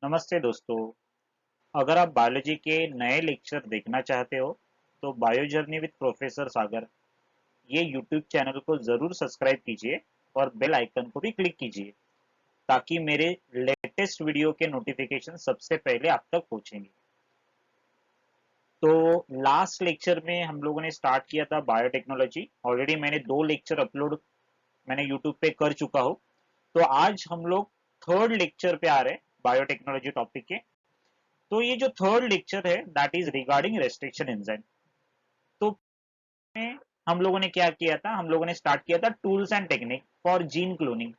नमस्ते दोस्तों। अगर आप बायोलॉजी के नए लेक्चर देखना चाहते हो तो बायो जर्नी विद प्रोफेसर सागर ये यूट्यूब चैनल को ज़रूर सब्सक्राइब कीजिए और बेल आइकन को भी क्लिक कीजिए ताकि मेरे लेटेस्ट वीडियो के नोटिफिकेशन सबसे पहले आप तक पहुंचेंगे। तो लास्ट लेक्चर में हम लोगों ने स्टार्ट किया था बायोटेक्नोलॉजी। ऑलरेडी मैंने 2 लेक्चर अपलोड मैंने यूट्यूब पे कर चुका हूँ। तो आज हम लोग थर्ड लेक्चर पे आ रहे हैं बायोटेक्नोलॉजी टॉपिक के। तो ये जो थर्ड लेक्चर है that is regarding restriction enzyme. तो में हम लोगों ने क्या किया था, हम लोगों ने स्टार्ट किया था tools and technique for gene cloning.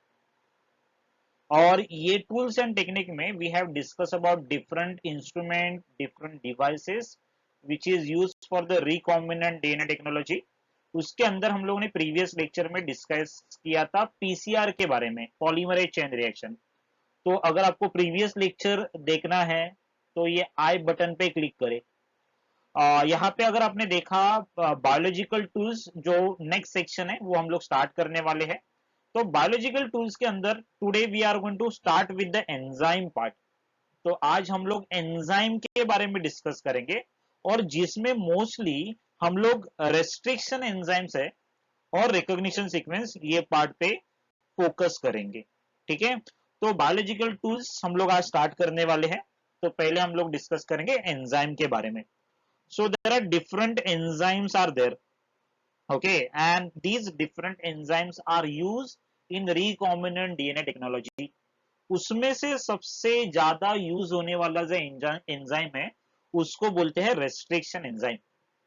और ये टूल्स एंड टेक्निक में we have discuss about different instrument different devices which is use for the recombinant DNA technology. उसके अंदर हम लोगों ने प्रीवियस लेक्चर में डिस्कस किया था पीसीआर के बारे में, पॉलीमरेज चेन रिएक्शन। तो अगर आपको प्रीवियस लेक्चर देखना है तो ये आई बटन पे क्लिक करें। यहाँ पे अगर आपने देखा बायोलॉजिकल टूल्स जो नेक्स्ट सेक्शन है वो हम लोग स्टार्ट करने वाले हैं। तो बायोलॉजिकल टूल्स के अंदर today we are going to start with the enzyme part. तो आज हम लोग एंजाइम के बारे में डिस्कस करेंगे और जिसमें मोस्टली हम लोग रेस्ट्रिक्शन एंजाइम्स है और रिकॉग्निशन सीक्वेंस ये पार्ट पे फोकस करेंगे। ठीक है, तो बायोलॉजिकल टूल्स हम लोग आज स्टार्ट करने वाले हैं। तो पहले हम लोग डिस्कस करेंगे एंजाइम के बारे में। So there are different enzymes are there, okay, and these different enzymes are used in recombinant DNA technology. उसमें से सबसे ज्यादा यूज होने वाला जो एंजाइम है उसको बोलते हैं रेस्ट्रिक्शन एंजाइम।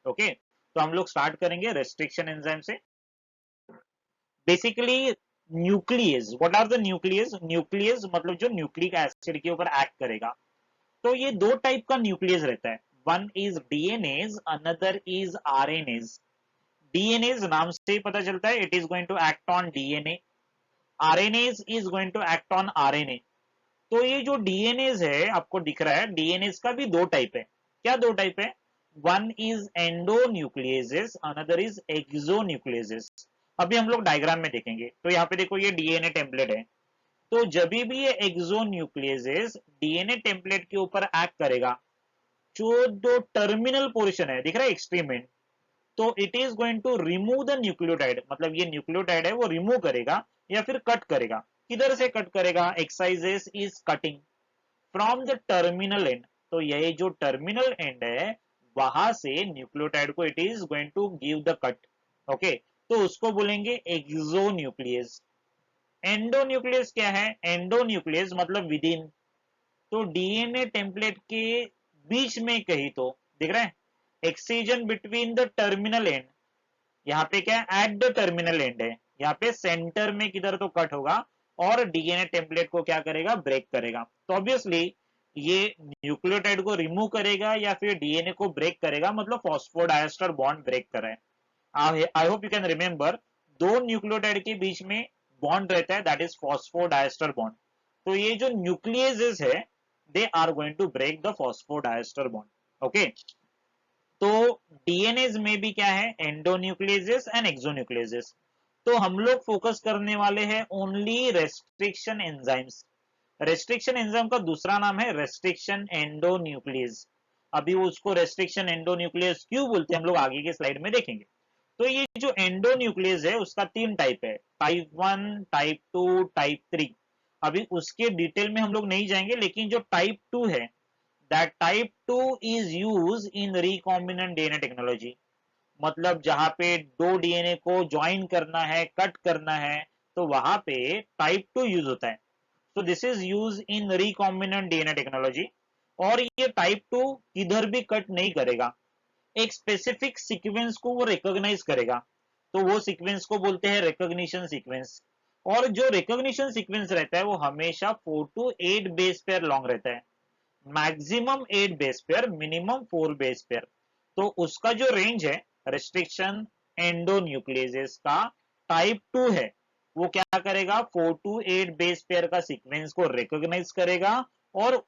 ओके, तो हम लोग स्टार्ट करेंगे रेस्ट्रिक्शन एंजाइम से। Basically nucleus, what are the nucleus? Nucleus मतलब जो न्यूक्लिक एसिड के ऊपर एक्ट करेगा। तो ये दो टाइप का न्यूक्लियस रहता है, one is DNase, another is RNase. DNase नाम से ही पता चलता है it is going to act on DNA, RNase is going to act on RNA. तो ये जो डीएनएज है आपको दिख रहा है, डीएनएज का भी दो टाइप है। क्या दो टाइप है? One is endonucleases, another is exonucleases. अभी हम लोग डायग्राम में देखेंगे। तो यहाँ पे देखो ये डीएनए टेम्पलेट है। तो जब भी ये एक्सोन्यूक्लियसेस डीएनए टेम्पलेट के ऊपर एक्ट करेगा, जो टर्मिनल पोर्शन है दिख रहा है एक्सट्रीम एंड, तो it is going to remove the nucleotide. मतलब ये न्यूक्लियोटाइड है वो रिमूव करेगा या फिर कट करेगा। किधर से कट करेगा? एक्साइजेस is cutting from the terminal end. तो ये जो टर्मिनल एंड है वहां से न्यूक्लियोटाइड को it is going to give the cut. Okay, तो उसको बोलेंगे एक्सोन्यूक्लियस। एंडोन्यूक्लियस क्या है? एंडोन्यूक्लियस मतलब विद इन। तो डीएनए टेम्पलेट के बीच में कहीं तो दिख रहा है exchange between the terminal and. यहाँ पे क्या है? एट द टर्मिनल एंड है। यहाँ पे सेंटर में किधर तो कट होगा और डीएनए टेम्पलेट को क्या करेगा? ब्रेक करेगा। तो ऑब्वियसली ये न्यूक्लियोटाइड को रिमूव करेगा या फिर डीएनए को ब्रेक करेगा, मतलब फॉस्फोडाइस्टर बॉन्ड ब्रेक कर रहा है। I hope you can remember, दो न्यूक्लियोटाइड के बीच में बॉन्ड रहता है दैट इज फॉस्फोडाइस्टर बॉन्ड। तो ये जो न्यूक्लियसेस है they are going to break the phosphodiester bond. Okay, तो डीएनए में भी क्या है? Endonucleases and exonucleases. तो हम लोग फोकस करने वाले हैं only restriction enzymes. Restriction enzyme का दूसरा नाम है रेस्ट्रिक्शन एंडोन्यूक्लियस। अभी उसको रेस्ट्रिक्शन एंडोन्यूक्लियस क्यों बोलते हैं हम लोग आगे के स्लाइड में देखेंगे। तो ये जो एंडोन्यूक्लियस है उसका 3 टाइप है, टाइप 1, टाइप 2, टाइप 3। अभी उसके डिटेल में हम लोग नहीं जाएंगे, लेकिन जो टाइप 2 है that type 2 is use in recombinant DNA technology. मतलब जहां पे दो डीएनए को ज्वाइन करना है, कट करना है, तो वहां पे टाइप 2 यूज होता है। तो this is use in recombinant DNA technology. और ये टाइप 2 किधर भी कट नहीं करेगा, एक स्पेसिफिक सीक्वेंस को वो रिकॉग्नाइज करेगा। तो वो सीक्वेंस को बोलते हैं रिकॉग्निशन सीक्वेंस। और जो रिकॉग्निशन सीक्वेंस रहता है वो हमेशा 4 to 8 बेस पेयर लॉन्ग रहता है, maximum 8 base pair, minimum 4 base pair. तो उसका जो रेंज है रेस्ट्रिक्शन एंडोन्यूक्लियसेस का टाइप 2 है, वो क्या करेगा? 4 to 8 बेस पेयर का सीक्वेंस को रिकॉग्नाइज करेगा और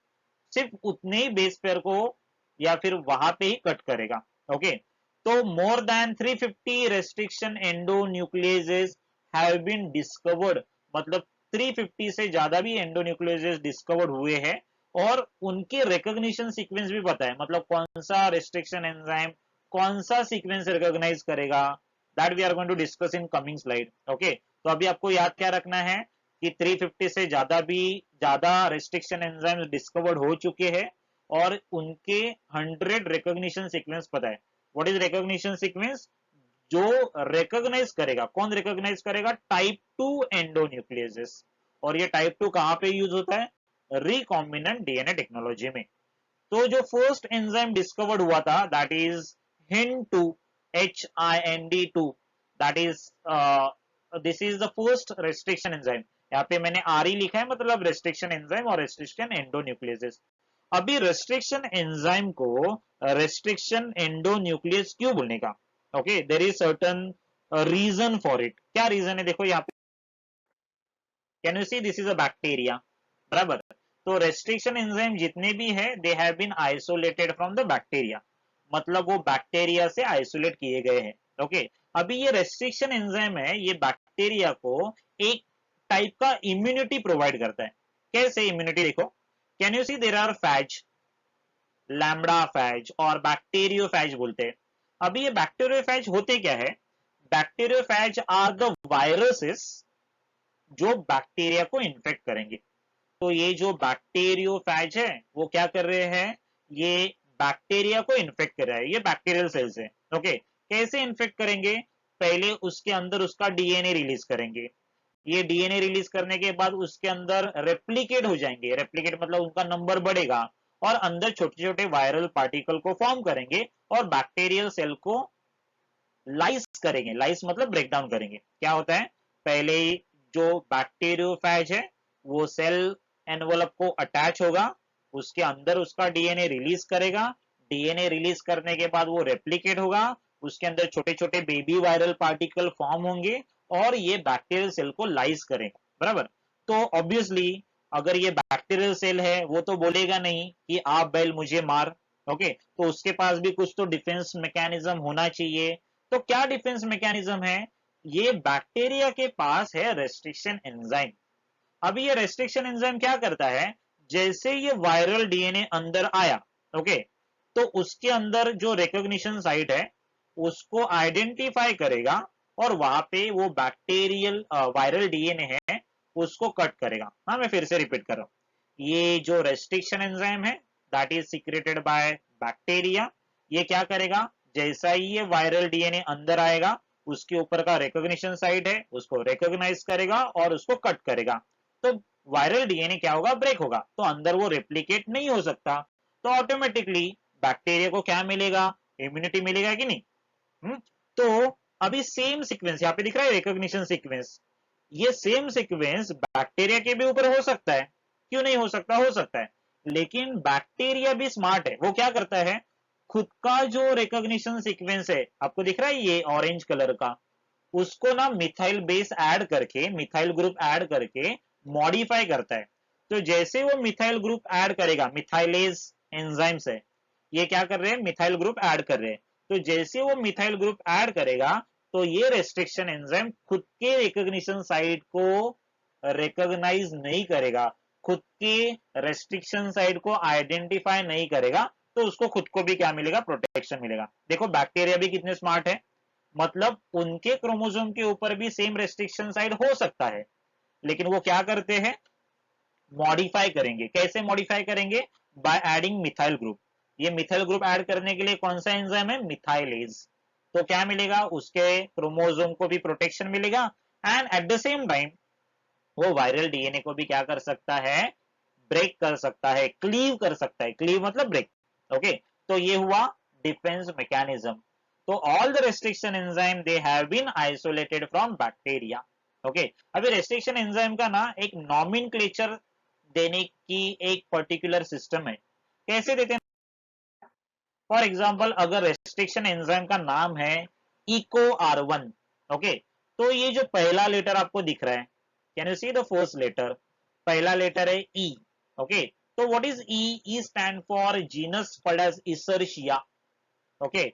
सिर्फ उतने ही बेस पेयर को या फिर वहां पे ही कट करेगा। ओके, तो more than 350 restriction endonucleases have been discovered. मतलब 350 से ज्यादा भी एंडोन्यूक्लियसेस डिस्कवर्ड हुए हैं और उनके रिकॉग्निशन सीक्वेंस भी पता है, मतलब कौन सा रेस्ट्रिक्शन एंजाइम कौन सा सीक्वेंस रिकॉग्नाइज करेगा, that we are going to discuss in coming slide. Okay, तो अभी आपको याद क्या रखना है कि 350 से ज्यादा रेस्ट्रिक्शन एंजाइम्स डिस्कवर्ड हो चुके हैं और उनके 100 रिकॉग्निशन सीक्वेंस पता है। What is recognition sequence? जो रिकॉग्नाइज करेगा, कौन रिकॉग्नाइज करेगा? टाइप 2 एंडोन्यूक्लियसेस। और ये टाइप 2 कहां पे यूज होता है? रिकॉम्बिनेंट डीएनए टेक्नोलॉजी में। तो जो फर्स्ट एंजाइम डिस्कवर्ड हुआ था that is HIND2, HIND2, that is this is the first restriction enzyme. यहाँ पे मैंने आर लिखा है, मतलब रेस्ट्रिक्शन एंजाइम और रेस्ट्रिक्शन एंडोन्यूक्लियस। अभी रेस्ट्रिक्शन एंजाइम को रेस्ट्रिक्शन एंडोन्यूक्लियस क्यों बोलने का? Okay, there is certain reason for it. क्या रीजन है? देखो यहाँ पे, can you see this is a bacteria, बराबर। तो रेस्ट्रिक्शन एंजाइम जितने भी है they have been isolated from the bacteria, मतलब वो बैक्टीरिया से आइसोलेट किए गए हैं। ओके, अभी ये रेस्ट्रिक्शन एंजाइम है, ये बैक्टीरिया को एक टाइप का इम्यूनिटी प्रोवाइड करता है। कैसे इम्यूनिटी? देखो, can you see there are phage, lambda phage और बैक्टीरियोफैज बोलते हैं। अभी ये बैक्टीरियोफैज होते क्या है? बैक्टीरियोफैज आर द वायरसेस जो बैक्टीरिया को इन्फेक्ट करेंगे। तो ये जो बैक्टीरियोफैज है वो क्या कर रहे हैं? ये बैक्टीरिया को इन्फेक्ट कर रहा है, ये बैक्टीरियल सेल्स है। ओके, कैसे इन्फेक्ट करेंगे? पहले उसके अंदर उसका डीएनए रिलीज करेंगे। ये डीएनए रिलीज करने के बाद उसके अंदर रेप्लिकेट हो जाएंगे, रेप्लिकेट मतलब उनका नंबर बढ़ेगा और अंदर छोटे छोटे वायरल पार्टिकल को फॉर्म करेंगे और बैक्टीरियल सेल को लाइस करेंगे। लाइस मतलब ब्रेक डाउन करेंगे। क्या होता है? पहले जो बैक्टीरियोफैज है वो सेल एनवलप को अटैच होगा, उसके अंदर उसका डीएनए रिलीज करेगा, डीएनए रिलीज करने के बाद वो रेप्लिकेट होगा, उसके अंदर छोटे छोटे बेबी वायरल पार्टिकल फॉर्म होंगे और ये बैक्टीरियल सेल को लाइस करेगा, बराबर। तो ऑब्वियसली अगर ये बैक्टीरियल सेल है वो तो बोलेगा नहीं कि आप बैल मुझे मार। ओके, तो उसके पास भी कुछ तो डिफेंस मैकेनिज्म होना चाहिए। तो क्या डिफेंस मैकेनिज्म है? ये बैक्टीरिया के पास है रेस्ट्रिक्शन एंजाइम। अभी ये रेस्ट्रिक्शन एंजाइम क्या करता है? जैसे ये वायरल डीएनए अंदर आया, ओके, तो उसके अंदर जो रिकॉग्निशन साइट है उसको आइडेंटिफाई करेगा और वहां पे वो बैक्टीरियल वायरल डीएनए है उसको कट करेगा। हाँ, मैं फिर से रिपीट कर रहा हूं, ये जो रेस्ट्रिक्शन एंजाइम है that is secreted by bacteria, ये क्या करेगा? जैसा ही ये वायरल डीएनए अंदर आएगा उसके ऊपर का रिकॉग्निशन साइट है उसको रिकॉग्नाइज करेगा और उसको कट करेगा। तो वायरल डीएनए क्या होगा? ब्रेक होगा, तो अंदर वो रेप्लिकेट नहीं हो सकता। तो ऑटोमेटिकली बैक्टीरिया को क्या मिलेगा? इम्यूनिटी मिलेगा कि नहीं? तो अभी सेम सीक्वेंस यहाँ पे दिख रहा है, रिकॉग्निशन सीक्वेंस। ये सेम सीक्वेंस बैक्टीरिया के भी ऊपर हो सकता है, क्यों नहीं हो सकता? हो सकता है। लेकिन बैक्टीरिया भी स्मार्ट है, वो क्या करता है? खुद का जो रिकॉग्निशन सीक्वेंस है, आपको दिख रहा है ये ऑरेंज कलर का, उसको ना मिथाइल बेस ऐड करके, मिथाइल ग्रुप ऐड करके मॉडिफाई करता है। तो जैसे वो मिथाइल ग्रुप ऐड करेगा, मिथाइलेज एंजाइम्स है, ये क्या कर रहे हैं? मिथाइल ग्रुप ऐड कर रहे हैं। तो जैसे वो मिथाइल ग्रुप ऐड करेगा तो ये रेस्ट्रिक्शन एंजाइम खुद के रिकॉग्निशन साइट को रिकॉग्नाइज नहीं करेगा, खुद के रेस्ट्रिक्शन साइट को आइडेंटिफाई नहीं करेगा, तो उसको खुद को भी क्या मिलेगा? प्रोटेक्शन मिलेगा। देखो बैक्टीरिया भी कितने स्मार्ट है, मतलब उनके क्रोमोसोम के ऊपर भी सेम रेस्ट्रिक्शन साइट हो सकता है, लेकिन वो क्या करते हैं? मॉडिफाई करेंगे। कैसे मॉडिफाई करेंगे? By adding methyl group. ये मिथाइल ग्रुप ऐड करने के लिए कौन सा एंजाइम है? मिथाइलेज। तो क्या मिलेगा? उसके क्रोमोसोम को भी प्रोटेक्शन मिलेगा and at the same time वो वायरल डीएनए को भी क्या कर सकता है? ब्रेक कर सकता है, क्लीव कर सकता है। क्लीव मतलब ब्रेक। ओके, तो ये हुआ डिफेंस मैकेनिज्म। तो all the restriction enzyme they have been isolated from bacteria. Okay, अभी रेस्ट्रिक्शन एंजाइम का ना एक नॉमेनक्लेचर देने की एक पर्टिकुलर सिस्टम है। कैसे देते हैं? फॉर एग्जांपल अगर रेस्ट्रिक्शन एंजाइम का नाम है इको R1, ओके, तो ये जो पहला लेटर आपको दिख रहा है, can you see the first letter? पहला लेटर है ई। ओके, तो what is E? E stand for genus called as Escherichia. Okay,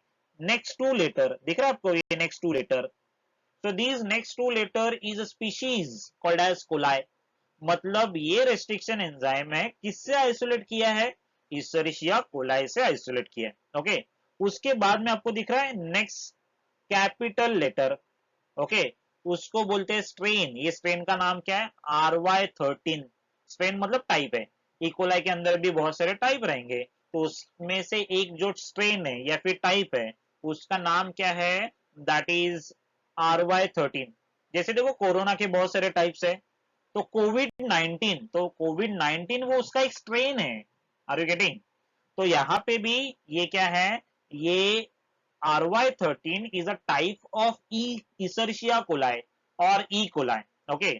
next two letter दिख रहा है आपको? ये next two letter, so these next two letter is a species called as coli, मतलब ये restriction enzyme है, किससे आइसोलेट किया है? इशरिशिया कोलाई से आइसोलेट किया है। ओके, उसके बाद में आपको दिख रहा है नेक्स्ट कैपिटल लेटर। ओके, उसको बोलते हैं स्ट्रेन। ये स्ट्रेन का नाम क्या है? RY13। स्ट्रेन मतलब टाइप है। इकोलाई के अंदर भी बहुत सारे टाइप रहेंगे, तो उसमें से एक जो स्ट्रेन है या फिर टाइप है, उसका नाम क्या है? That is RY13। जैसे देखो कोरोना के बहुत सारे टाइप्स है, तो कोविड 19 वो उसका एक स्ट्रेन है। Are you getting? तो यहाँ पे भी ये क्या है? ये RY13 is a type of Escherichia coli और E. coli. Okay.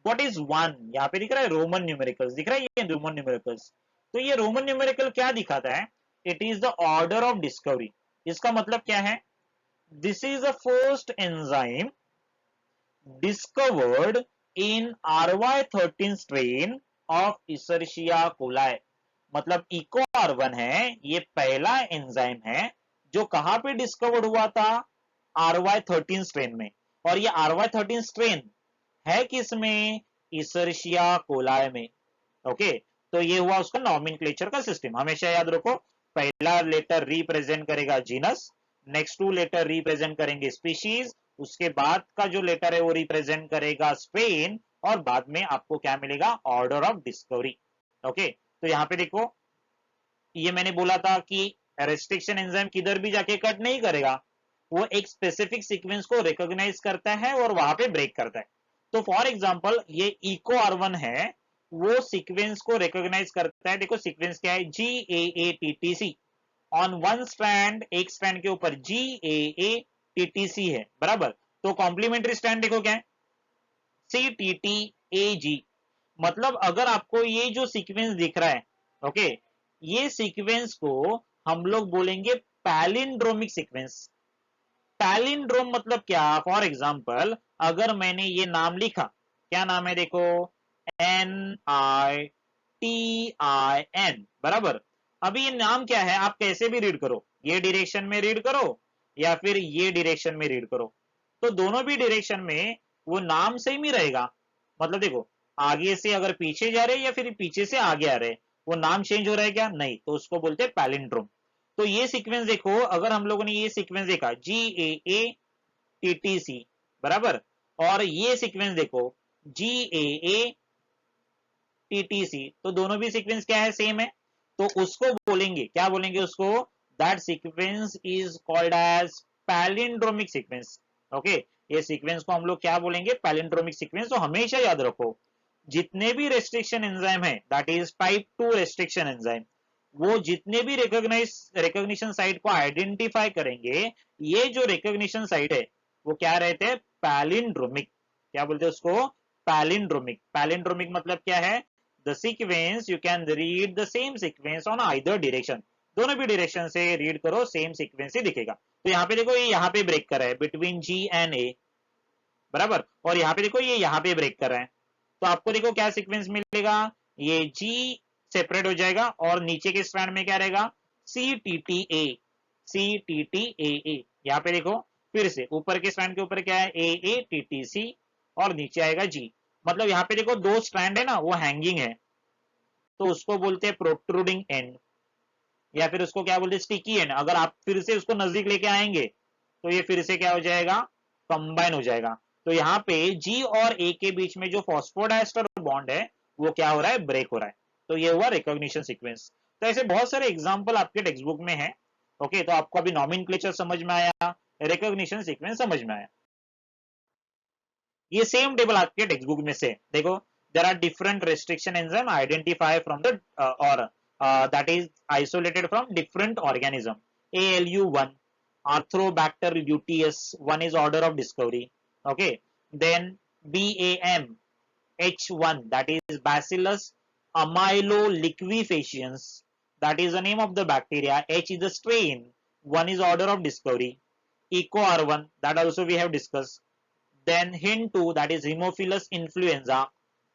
What is one? यहाँ पे दिख रहा है रोमन न्यूमेरिकल्स, दिख रहा है ये रोमन न्यूमेरिकल्स। तो ये रोमन न्यूमेरिकल क्या दिखाता है? It is the order of discovery. इसका मतलब क्या है? This is the first enzyme discovered in RY13 strain of Escherichia coli। मतलब EcoR1 है, ये पहला एंजाइम है जो कहां पे डिस्कवर्ड हुआ था? RY13 स्ट्रेन में। और ये RY13 स्ट्रेन है किसमें? Escherichia coli में। ओके, तो ये हुआ उसका नॉमेनक्लेचर का सिस्टम। हमेशा याद रखो, पहला लेटर रिप्रेजेंट करेगा genus, next two letter represent करेंगे स्पीशीज, उसके बाद का जो लेटर है वो रिप्रेजेंट करेगा स्ट्रेन, और बाद में आपको क्या मिलेगा? Order of discovery. ओके, तो यहाँ पे देखो, ये मैंने बोला था कि रेस्ट्रिक्शन एंजाइम किधर भी जाके कट नहीं करेगा, वो एक स्पेसिफिक सीक्वेंस को रिकॉग्नाइज करता है और वहां पे ब्रेक करता है। तो फॉर एग्जांपल ये इको R1 है, वो सीक्वेंस को रिकॉग्नाइज करता है। देखो सीक्वेंस क्या है? GAATTC। ऑन वन स्ट्रैंड, एक स्ट्रैंड के ऊपर GAATTC है, बराबर। तो कॉम्प्लीमेंट्री स्ट्रैंड देखो क्या है? CTTAG। मतलब अगर आपको ये जो सीक्वेंस दिख रहा है, ओके, ये सीक्वेंस को हम लोग बोलेंगे पैलिंड्रोमिक सीक्वेंस। पैलिंड्रोम मतलब क्या? फॉर एग्जांपल अगर मैंने ये नाम लिखा, क्या नाम है देखो? NITIN, बराबर। अभी ये नाम क्या है? आप कैसे भी रीड करो, ये डायरेक्शन में रीड करो या फिर ये डायरेक्शन में रीड करो, तो दोनों भी डायरेक्शन में वो नाम सेम ही रहेगा। मतलब देखो, आगे से अगर पीछे जा रहे या फिर पीछे से आगे आ रहे, वो नाम चेंज हो रहा है क्या? नहीं, तो उसको बोलते हैं पैलिंड्रोम। तो ये सीक्वेंस देखो, अगर हम लोगों ने ये सीक्वेंस देखा GAATTC, बराबर, और ये सीक्वेंस देखो GAATTC, तो दोनों भी सीक्वेंस क्या है? सेम है। तो उसको बोलेंगे, क्या बोलेंगे उसको? That sequence is called as palindromic sequence. Okay, ये सीक्वेंस को हम लोग क्या बोलेंगे? Palindromic sequence. तो हमेशा याद रखो, जितने भी रेस्ट्रिक्शन एंजाइम है, that is type 2 restriction enzyme, वो जितने भी रिकॉग्निशन साइट को आइडेंटिफाई करेंगे, ये जो रिकॉग्निशन साइट है वो क्या रहते हैं? पैलिंड्रोमिक। क्या बोलते हैं उसको? पैलिंड्रोमिक। पैलिंड्रोमिक मतलब क्या है? The sequence you can read the same sequence on either direction. दोनों भी डायरेक्शन से रीड करो, सेम सीक्वेंस ही दिखेगा। तो यहाँ पे देखो, ये यहाँ पे ब्रेक कर रहा है बिटवीन G एंड A, बराबर, और यहाँ पे देखो ये यहाँ पे ब्रेक कर रहा है। तो आपको देखो क्या सीक्वेंस मिलेगा? ये G सेपरेट हो जाएगा और नीचे के स्ट्रैंड में क्या रहेगा? CTTA। CTTAA। यहाँ पे देखो फिर से ऊपर के स्ट्रैंड के ऊपर क्या है? AATTC, और नीचे आएगा G। मतलब यहाँ पे देखो दो स्ट्रैंड है ना, वो हैंगिंग है, तो उसको बोलते हैं प्रोट्रूडिंग एंड, या फिर उसको क्या बोलते हैं? Sticky and. अगर आप फिर से उसको नजदीक लेके आएंगे तो ये फिर से क्या हो जाएगा? कंबाइन हो जाएगा। तो यहाँ पे G और A के बीच में जो फॉस्फोडाइस्टर बॉन्ड है वो क्या हो रहा है? ब्रेक हो रहा है। तो ये हुआ रिकॉग्निशन सीक्वेंस। तो ऐसे बहुत सारे एग्जांपल आपके टेक्स्ट बुक में है। ओके, तो आपको अभी नॉमेनक्लेचर समझ में आया, रिकॉग्निशन सीक्वेंस समझ में आया। ये सेम टेबल आपके टेक्स्ट बुक में से देखो, there are different restriction enzyme identify from the और that is isolated from different organism. ALU1, Arthrobacter luteus, one is order of discovery. Okay, then BAM H1, that is Bacillus amyloliquefaciens, that is the name of the bacteria. H is the strain, one is order of discovery. EcoR1, that also we have discussed. Then Hin2, that is Haemophilus influenza,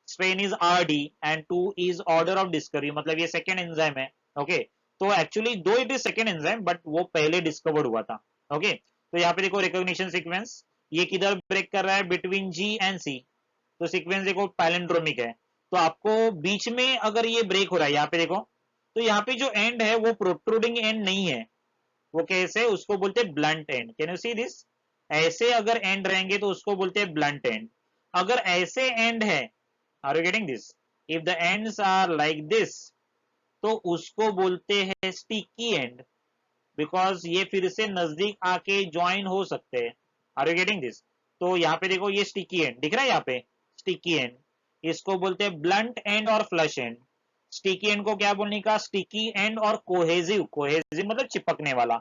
strain is RD and 2 is order of discovery, मतलब ये second enzyme है। Okay, तो actually दो it is second enzyme, but वो पहले discovered हुआ था। Okay, तो यहाँ पे देखो रिकॉग्निशन सीक्वेंस, ये किधर ब्रेक कर रहा है? Between G and C। तो सीक्वेंस देखो पैलिंड्रोमिक है। तो आपको बीच में अगर ये ब्रेक हो रहा है, यहाँ पे देखो, तो यहाँ पे जो एंड है वो प्रोट्रूडिंग एंड नहीं है, वो कैसे, उसको बोलते हैं blunt and. Can you see this? ऐसे अगर एंड रहेंगे तो उसको बोलते हैं ब्लंट एंड। अगर ऐसे एंड है, are you getting this, if the ends are like this, तो उसको बोलते हैं स्टिकी एंड, बिकॉज ये फिर से नजदीक आके ज्वाइन हो सकते हैं। Are you getting this? तो यहाँ पे देखो ये स्टिकी एंड दिख रहा है, यहाँ पे स्टिकी एंड, इसको बोलते हैं ब्लंट एंड और फ्लश एंड। स्टिकी एंड को क्या बोलने का, स्टिकी एंड और कोहेजिव, कोहेजिव मतलब चिपकने वाला,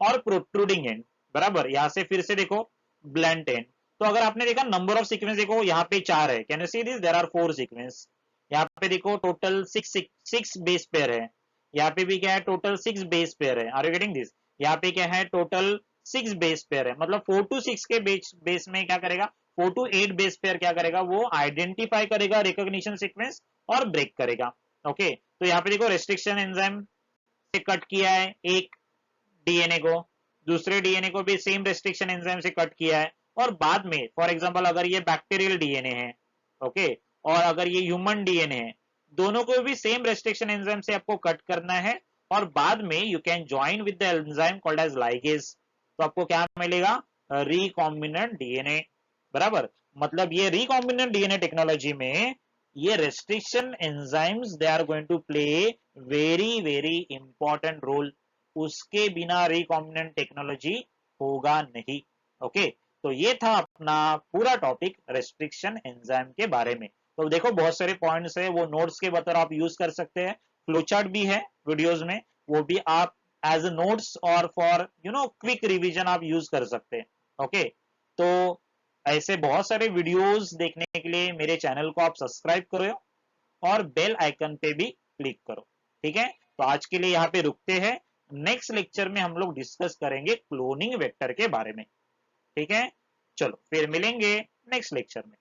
और प्रोट्रूडिंग एंड, बराबर। यहां से फिर से देखो ब्लंट एंड। तो अगर आपने देखा नंबर ऑफ सीक्वेंस देखो, यहाँ पे 4 है, can you see this, there are 4 sequence. यहाँ पे देखो टोटल 6 बेस पेयर है, यहाँ पे भी क्या है, टोटल 6 बेस पेयर है। Are you getting this? यहाँ पे क्या है, टोटल 6 बेस पेयर है, मतलब 4 to 6 के बेस में क्या करेगा, 4 to 8 बेस पेयर क्या करेगा, वो आइडेंटिफाई करेगा रिकॉग्निशन सीक्वेंस और ब्रेक करेगा। ओके, तो यहाँ पे देखो रेस्ट्रिक्शन एंजाइम से कट किया है एक डीएनए को, दूसरे डीएनए को भी सेम रेस्ट्रिक्शन एंजाइम से कट किया है, और बाद में फॉर एग्जांपल अगर ये बैक्टीरियल डीएनए है, ओके, और अगर ये ह्यूमन डीएनए है, दोनों को भी सेम रेस्ट्रिक्शन एंजाइम से आपको कट करना है, और बाद में you can join with the enzyme called as ligase. तो आपको क्या मिलेगा, रिकॉम्बिनेंट डीएनए, बराबर। मतलब ये रिकॉम्बिनेंट डीएनए टेक्नोलॉजी में ये restriction enzymes they are going to play very very important role, उसके बिना रिकॉम्बिनेंट टेक्नोलॉजी होगा नहीं। ओके, तो ये था अपना पूरा टॉपिक रेस्ट्रिक्शन एंजाइम के बारे में। तो देखो बहुत सारे पॉइंट्स है, वो नोट्स के बतौर आप यूज कर सकते हैं, फ्लोचार्ट भी है वीडियोस में, वो भी आप एज ए नोट्स और फॉर क्विक रिवीजन आप यूज कर सकते हैं। ओके, तो ऐसे बहुत सारे वीडियोस देखने के लिए मेरे चैनल को आप सब्सक्राइब करो और बेल आइकन पे भी क्लिक करो। ठीक है, तो आज के लिए यहाँ पे रुकते हैं, नेक्स्ट लेक्चर में हम लोग डिस्कस करेंगे क्लोनिंग वेक्टर के बारे में। ठीक है, चलो फिर मिलेंगे नेक्स्ट लेक्चर में।